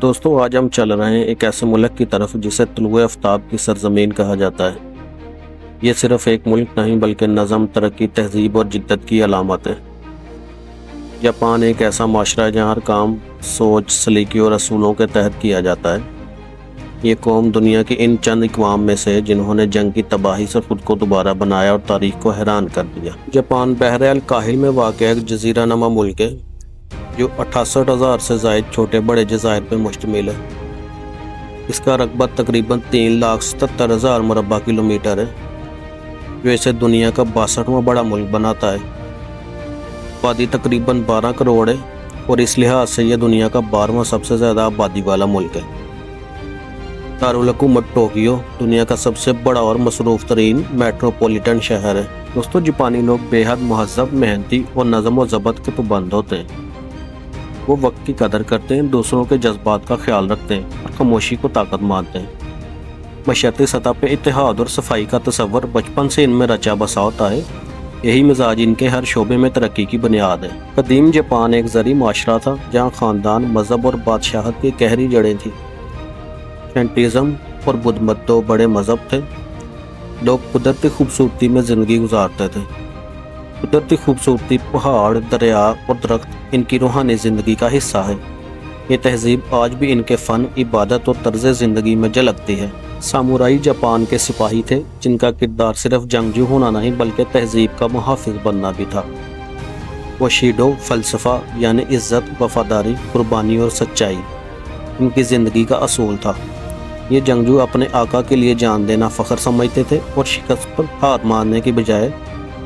دوستو آج ہم چل رہے ہیں ایک ایسے ملک کی طرف جسے طلوع آفتاب کی سرزمین کہا جاتا ہے۔ یہ صرف ایک ملک نہیں بلکہ نظم، ترقی، تہذیب اور جدت کی علامت ہے۔ جاپان ایک ایسا معاشرہ ہے جہاں ہر کام سوچ، سلیقے اور اصولوں کے تحت کیا جاتا ہے۔ یہ قوم دنیا کی ان چند اقوام میں سے ہے جنہوں نے جنگ کی تباہی سے خود کو دوبارہ بنایا اور تاریخ کو حیران کر دیا۔ جاپان بحر الکاہل میں واقع ایک جزیرہ نما ملک ہے جو 68,000 سے زائد چھوٹے بڑے جزائر پر مشتمل ہے۔ اس کا رقبہ تقریباً 3,77,000 مربع کلومیٹر ہے، جو اسے دنیا کا 62واں بڑا ملک بناتا ہے۔ آبادی تقریباً 12 کروڑ ہے اور اس لحاظ سے یہ دنیا کا 12واں سب سے زیادہ آبادی والا ملک ہے۔ دارالحکومت ٹوکیو دنیا کا سب سے بڑا اور مصروف ترین میٹروپولیٹن شہر ہے۔ دوستو جاپانی لوگ بے حد مہذب، محنتی اور نظم و ضبط کے پابند ہوتے ہیں۔ وہ وقت کی قدر کرتے ہیں، دوسروں کے جذبات کا خیال رکھتے ہیں اور خاموشی کو طاقت مانتے ہیں۔ معاشرتی سطح پہ اتحاد اور صفائی کا تصور بچپن سے ان میں رچا بسا ہوتا ہے۔ یہی مزاج ان کے ہر شعبے میں ترقی کی بنیاد ہے۔ قدیم جاپان ایک زرعی معاشرہ تھا جہاں خاندان، مذہب اور بادشاہت کی گہری جڑیں تھیں۔ شینٹوئزم اور بدھ مت دو بڑے مذہب تھے۔ لوگ قدرتی خوبصورتی میں زندگی گزارتے تھے۔ قدرتی خوبصورتی، پہاڑ، دریا اور درخت ان کی روحانی زندگی کا حصہ ہے۔ یہ تہذیب آج بھی ان کے فن، عبادت اور طرز زندگی میں جھلکتی ہے۔ سامورائی جاپان کے سپاہی تھے جن کا کردار صرف جنگجو ہونا نہیں بلکہ تہذیب کا محافظ بننا بھی تھا۔ وشیڈو فلسفہ یعنی عزت، وفاداری، قربانی اور سچائی ان کی زندگی کا اصول تھا۔ یہ جنگجو اپنے آقا کے لیے جان دینا فخر سمجھتے تھے اور شکست پر ہار ماننے کی بجائے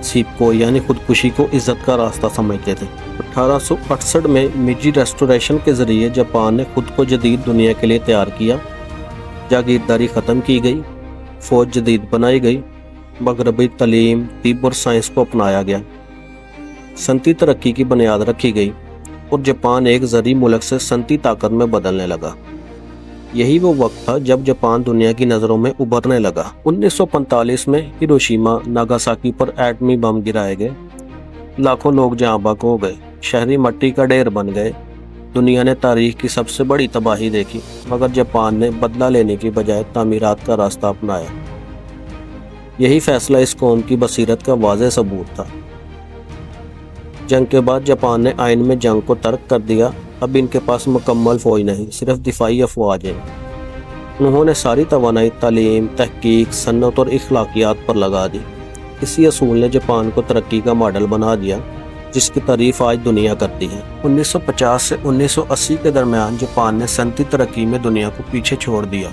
سیپکو یعنی خودکشی کو عزت کا راستہ سمجھتے تھے۔ 1868 میں میجی ریسٹوریشن کے ذریعے جاپان نے خود کو جدید دنیا کے لیے تیار کیا۔ جاگیرداری ختم کی گئی، فوج جدید بنائی گئی، مغربی تعلیم، طب اور سائنس کو اپنایا گیا، صنعتی ترقی کی بنیاد رکھی گئی اور جاپان ایک زرعی ملک سے صنعتی طاقت میں بدلنے لگا۔ یہی وہ وقت تھا جب جاپان دنیا کی نظروں میں ابھرنے لگا۔ 1945 میں ہیروشیما، ناگاساکی پر ایٹمی بم گرائے گئے، لاکھوں لوگ جاں بحق ہو گئے، شہری مٹی کا ڈھیر بن گئے۔ دنیا نے تاریخ کی سب سے بڑی تباہی دیکھی، مگر جاپان نے بدلہ لینے کی بجائے تعمیرات کا راستہ اپنایا۔ یہی فیصلہ اس قوم کی بصیرت کا واضح ثبوت تھا۔ جنگ کے بعد جاپان نے آئین میں جنگ کو ترک کر دیا۔ اب ان کے پاس مکمل فوج نہیں، صرف دفاعی افواج ہیں۔ انہوں نے ساری توانائی تعلیم، تحقیق، صنعت اور اخلاقیات پر لگا دی۔ اسی اصول نے جاپان کو ترقی کا ماڈل بنا دیا جس کی تعریف آج دنیا کرتی ہے۔ 1950 سے 1980 کے درمیان جاپان نے صنعتی ترقی میں دنیا کو پیچھے چھوڑ دیا۔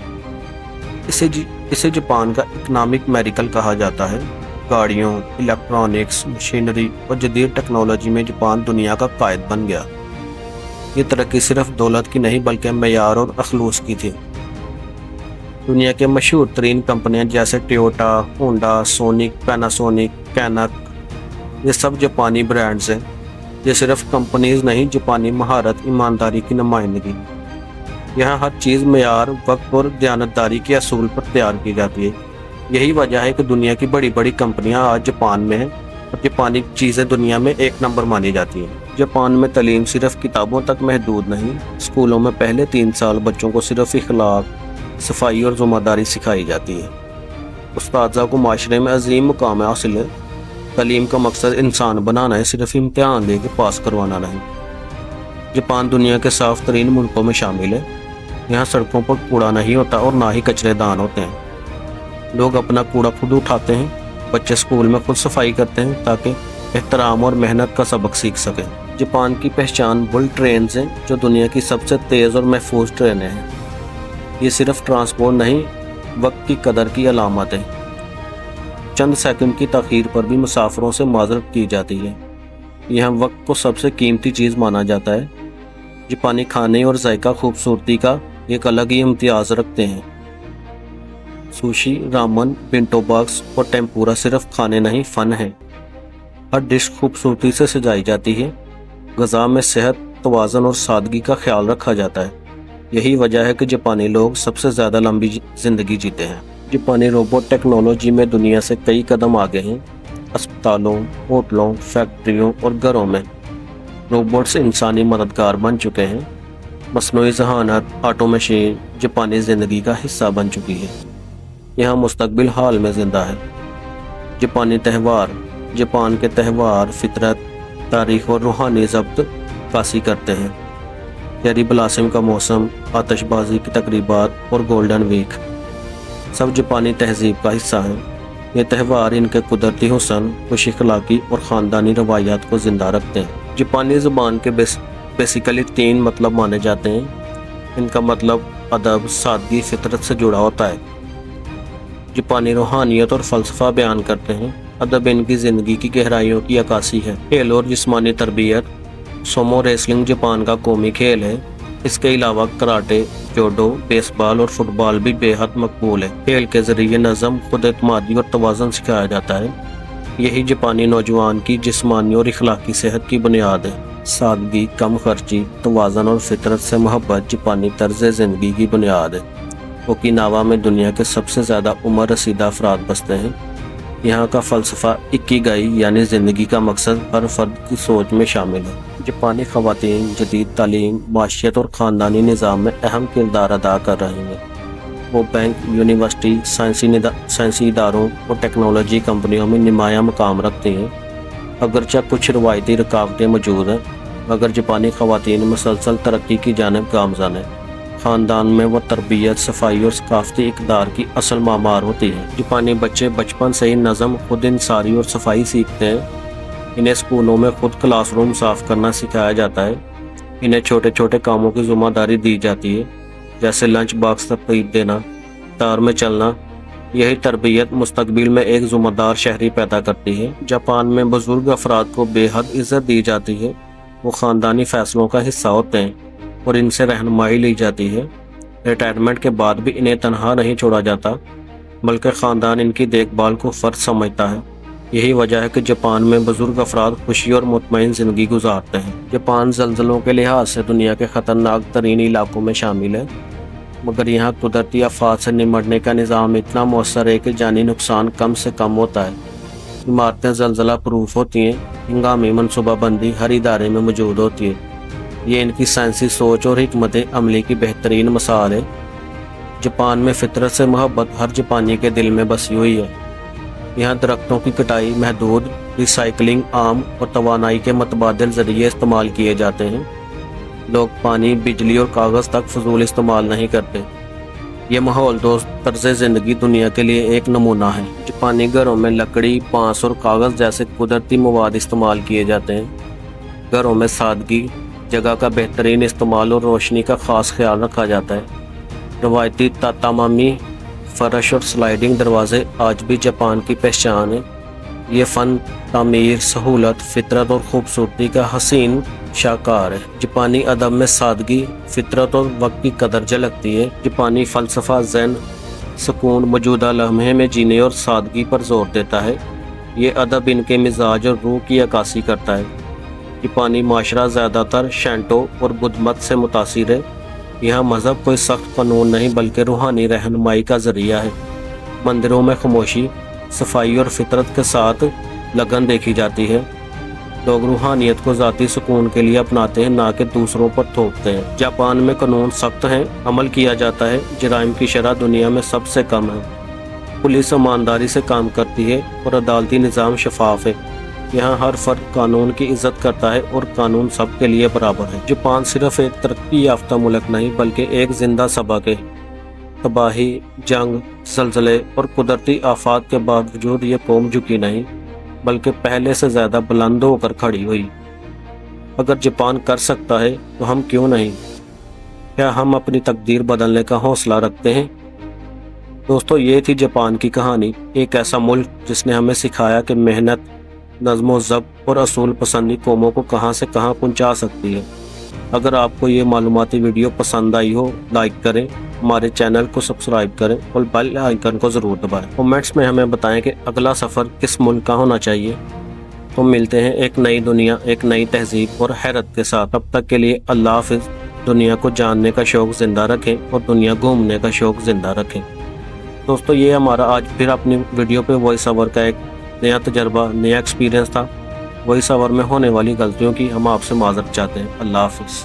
اسے جاپان کا اکنامک میریکل کہا جاتا ہے۔ گاڑیوں، الیکٹرانکس، مشینری اور جدید ٹیکنالوجی میں جاپان دنیا کا قائد بن گیا۔ یہ ترقی صرف دولت کی نہیں بلکہ معیار اور اخلاص کی تھی۔ دنیا کے مشہور ترین کمپنیاں جیسے ٹویوٹا، ہونڈا، سونک، پیناسونک، کینک، یہ سب جاپانی برانڈز ہیں۔ یہ صرف کمپنیز نہیں، جاپانی مہارت، ایمانداری کی نمائندگی۔ یہاں ہر چیز معیار، وقت اور دیانتداری کے اصول پر تیار کی جاتی ہے۔ یہی وجہ ہے کہ دنیا کی بڑی بڑی کمپنیاں آج جاپان میں ہیں اور جاپانی چیزیں دنیا میں ایک نمبر مانی جاتی ہیں۔ جاپان میں تعلیم صرف کتابوں تک محدود نہیں۔ اسکولوں میں پہلے 3 سال بچوں کو صرف اخلاق، صفائی اور ذمہ داری سکھائی جاتی ہے۔ اساتذہ کو معاشرے میں عظیم مقام حاصل ہے۔ تعلیم کا مقصد انسان بنانا ہے، صرف امتحان دے کے پاس کروانا نہیں۔ جاپان دنیا کے صاف ترین ملکوں میں شامل ہے۔ یہاں سڑکوں پر کوڑا نہیں ہوتا اور نہ ہی کچرے دان ہوتے ہیں۔ لوگ اپنا کوڑا خود اٹھاتے ہیں۔ بچے اسکول میں خود صفائی کرتے ہیں تاکہ احترام اور محنت کا سبق سیکھ سکیں۔ جاپان کی پہچان بلٹ ٹرینز ہیں جو دنیا کی سب سے تیز اور محفوظ ٹرینیں ہیں۔ یہ صرف ٹرانسپورٹ نہیں، وقت کی قدر کی علامت ہے۔ چند سیکنڈ کی تاخیر پر بھی مسافروں سے معذرت کی جاتی ہے۔ یہاں وقت کو سب سے قیمتی چیز مانا جاتا ہے۔ جاپانی کھانے اور ذائقہ خوبصورتی کا ایک الگ ہی امتیاز رکھتے ہیں۔ سوشی، رامن، بینٹو باکس اور ٹیمپورا صرف کھانے نہیں، فن ہے۔ ہر ڈش خوبصورتی سے سجائی جاتی ہے۔ غذا میں صحت، توازن اور سادگی کا خیال رکھا جاتا ہے۔ یہی وجہ ہے کہ جاپانی لوگ سب سے زیادہ لمبی زندگی جیتے ہیں۔ جاپانی روبوٹ ٹیکنالوجی میں دنیا سے کئی قدم آگے ہیں۔ اسپتالوں، ہوٹلوں، فیکٹریوں اور گھروں میں روبوٹس انسانی مددگار بن چکے ہیں۔ مصنوعی ذہانت آٹومیشن جاپانی زندگی کا حصہ بن چکی ہے۔ یہاں مستقبل حال میں زندہ ہے۔ جاپانی تہوار، جاپان کے تہوار فطرت، تاریخ اور روحانی ضبط عکاسی کرتے ہیں۔ چیری بلاسم کا موسم، آتش بازی کی تقریبات اور گولڈن ویک سب جاپانی تہذیب کا حصہ ہیں۔ یہ تہوار ان کے قدرتی حسن، خوش اخلاقی اور خاندانی روایات کو زندہ رکھتے ہیں۔ جاپانی زبان کے بیسیکلی 3 مطلب مانے جاتے ہیں۔ ان کا مطلب ادب، سادگی، فطرت سے جڑا ہوتا ہے۔ جاپانی روحانیت اور فلسفہ بیان کرتے ہیں۔ ادب ان کی زندگی کی گہرائیوں کی عکاسی ہے۔ کھیل اور جسمانی تربیت، سومو ریسلنگ جاپان کا قومی کھیل ہے۔ اس کے علاوہ کراٹے، جوڈو، بیس بال اور فٹ بال بھی بے حد مقبول ہے۔ کھیل کے ذریعے نظم، خود اعتمادی اور توازن سکھایا جاتا ہے۔ یہی جاپانی نوجوان کی جسمانی اور اخلاقی صحت کی بنیاد ہے۔ سادگی، کم خرچی، توازن اور فطرت سے محبت جاپانی طرز زندگی کی بنیاد ہے۔ اوکیناوا میں دنیا کے سب سے زیادہ عمر رسیدہ افراد بستے ہیں۔ یہاں کا فلسفہ اکیگائی یعنی زندگی کا مقصد ہر فرد کی سوچ میں شامل ہے۔ جاپانی خواتین جدید تعلیم، معاشیت اور خاندانی نظام میں اہم کردار ادا کر رہی ہیں۔ وہ بینک، یونیورسٹی، سائنسی اداروں اور ٹیکنالوجی کمپنیوں میں نمایاں مقام رکھتی ہیں۔ اگرچہ کچھ روایتی رکاوٹیں موجود ہیں، مگر جاپانی خواتین مسلسل ترقی کی جانب گامزن ہیں۔ خاندان میں وہ تربیت، صفائی اور ثقافتی اقدار کی اصل معمار ہوتی ہے۔ جاپانی بچے بچپن سے ہی نظم، خود انحصاری اور صفائی سیکھتے ہیں۔ انہیں اسکولوں میں خود کلاس روم صاف کرنا سکھایا جاتا ہے۔ انہیں چھوٹے چھوٹے کاموں کی ذمہ داری دی جاتی ہے، جیسے لنچ باکس ترتیب دینا، قطار میں چلنا۔ یہی تربیت مستقبل میں ایک ذمہ دار شہری پیدا کرتی ہے۔ جاپان میں بزرگ افراد کو بے حد عزت دی جاتی ہے۔ وہ خاندانی فیصلوں کا حصہ ہوتے ہیں اور ان سے رہنمائی لی جاتی ہے۔ ریٹائرمنٹ کے بعد بھی انہیں تنہا نہیں چھوڑا جاتا، بلکہ خاندان ان کی دیکھ بھال کو فرض سمجھتا ہے۔ یہی وجہ ہے کہ جاپان میں بزرگ افراد خوشی اور مطمئن زندگی گزارتے ہیں۔ جاپان زلزلوں کے لحاظ سے دنیا کے خطرناک ترین علاقوں میں شامل ہے، مگر یہاں قدرتی آفات سے نمٹنے کا نظام اتنا مؤثر ہے کہ جانی نقصان کم سے کم ہوتا ہے۔ عمارتیں زلزلہ پروف ہوتی ہیں، ہنگامی منصوبہ بندی ہر ادارے میں موجود ہوتی ہے۔ یہ ان کی سائنسی سوچ اور حکمت عملی کی بہترین مثال ہے۔ جاپان میں فطرت سے محبت ہر جاپانی کے دل میں بسی ہوئی ہے۔ یہاں درختوں کی کٹائی محدود، ریسائکلنگ عام اور توانائی کے متبادل ذریعے استعمال کیے جاتے ہیں۔ لوگ پانی، بجلی اور کاغذ تک فضول استعمال نہیں کرتے۔ یہ ماحول دوست طرز زندگی دنیا کے لیے ایک نمونہ ہے۔ جاپانی گھروں میں لکڑی، بانس اور کاغذ جیسے قدرتی مواد استعمال کیے جاتے ہیں۔ گھروں میں سادگی، جگہ کا بہترین استعمال اور روشنی کا خاص خیال رکھا جاتا ہے۔ روایتی تاتامامی فرش اور سلائڈنگ دروازے آج بھی جاپان کی پہچان ہے۔ یہ فن تعمیر، سہولت، فطرت اور خوبصورتی کا حسین شاہکار ہے۔ جاپانی ادب میں سادگی، فطرت اور وقت کی قدر جھلکتی ہے۔ جاپانی فلسفہ ذہن، سکون، موجودہ لمحے میں جینے اور سادگی پر زور دیتا ہے۔ یہ ادب ان کے مزاج اور روح کی عکاسی کرتا ہے۔ جاپانی معاشرہ زیادہ تر شینٹو اور بدھ مت سے متاثر ہے۔ یہاں مذہب کوئی سخت قانون نہیں بلکہ روحانی رہنمائی کا ذریعہ ہے۔ مندروں میں خاموشی، صفائی اور فطرت کے ساتھ لگن دیکھی جاتی ہے۔ لوگ روحانیت کو ذاتی سکون کے لیے اپناتے ہیں، نہ کہ دوسروں پر تھوپتے ہیں۔ جاپان میں قانون سخت ہیں، عمل کیا جاتا ہے۔ جرائم کی شرح دنیا میں سب سے کم ہے۔ پولیس ایمانداری سے کام کرتی ہے اور عدالتی نظام شفاف ہے۔ یہاں ہر فرد قانون کی عزت کرتا ہے اور قانون سب کے لیے برابر ہے۔ جاپان صرف ایک ترقی یافتہ ملک نہیں بلکہ ایک زندہ سبق ہے۔ تباہی، جنگ، زلزلے اور قدرتی آفات کے باوجود یہ قوم جھکی نہیں بلکہ پہلے سے زیادہ بلند ہو کر کھڑی ہوئی۔ اگر جاپان کر سکتا ہے تو ہم کیوں نہیں؟ کیا ہم اپنی تقدیر بدلنے کا حوصلہ رکھتے ہیں؟ دوستو، یہ تھی جاپان کی کہانی، ایک ایسا ملک جس نے ہمیں سکھایا کہ محنت، نظم و ضبط اور اصول پسندی قوموں کو کہاں سے کہاں پہنچا سکتی ہے۔ اگر آپ کو یہ معلوماتی ویڈیو پسند آئی ہو، لائک کریں، ہمارے چینل کو سبسکرائب کریں اور بیل آئیکن کو ضرور دبائیں۔ کمنٹس میں ہمیں بتائیں کہ اگلا سفر کس ملک کا ہونا چاہیے۔ تو ملتے ہیں ایک نئی دنیا، ایک نئی تہذیب اور حیرت کے ساتھ۔ تب تک کے لیے اللہ حافظ۔ دنیا کو جاننے کا شوق زندہ رکھیں اور دنیا گھومنے کا شوق زندہ رکھیں۔ دوستو، یہ ہمارا آج پھر اپنی ویڈیو پہ وائس اوور کا ایک نیا تجربہ، نیا ایکسپیرینس تھا۔ وائس اوور میں ہونے والی غلطیوں کی ہم آپ سے معذرت چاہتے ہیں۔ اللہ حافظ۔